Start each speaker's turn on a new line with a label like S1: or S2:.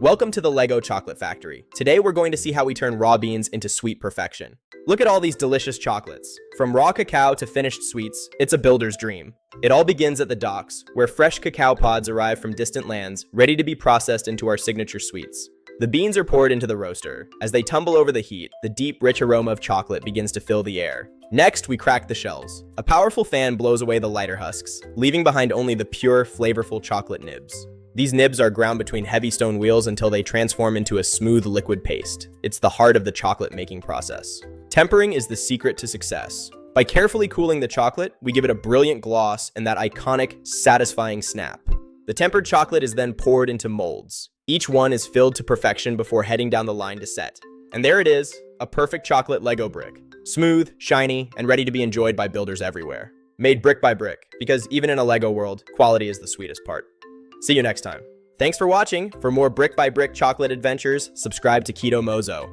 S1: Welcome to the Lego Chocolate Factory. Today we're going to see how we turn raw beans into sweet perfection. Look at all these delicious chocolates. From raw cacao to finished sweets, it's a builder's dream. It all begins at the docks, where fresh cacao pods arrive from distant lands, ready to be processed into our signature sweets. The beans are poured into the roaster. As they tumble over the heat, the deep, rich aroma of chocolate begins to fill the air. Next, we crack the shells. A powerful fan blows away the lighter husks, leaving behind only the pure, flavorful chocolate nibs. These nibs are ground between heavy stone wheels until they transform into a smooth liquid paste. It's the heart of the chocolate making process. Tempering is the secret to success. By carefully cooling the chocolate, we give it a brilliant gloss and that iconic, satisfying snap. The tempered chocolate is then poured into molds. Each one is filled to perfection before heading down the line to set. And there it is, a perfect chocolate Lego brick. Smooth, shiny, and ready to be enjoyed by builders everywhere. Made brick by brick, because even in a Lego world, quality is the sweetest part. See you next time. Thanks for watching. For more brick by brick chocolate adventures, subscribe to Keto Mozo.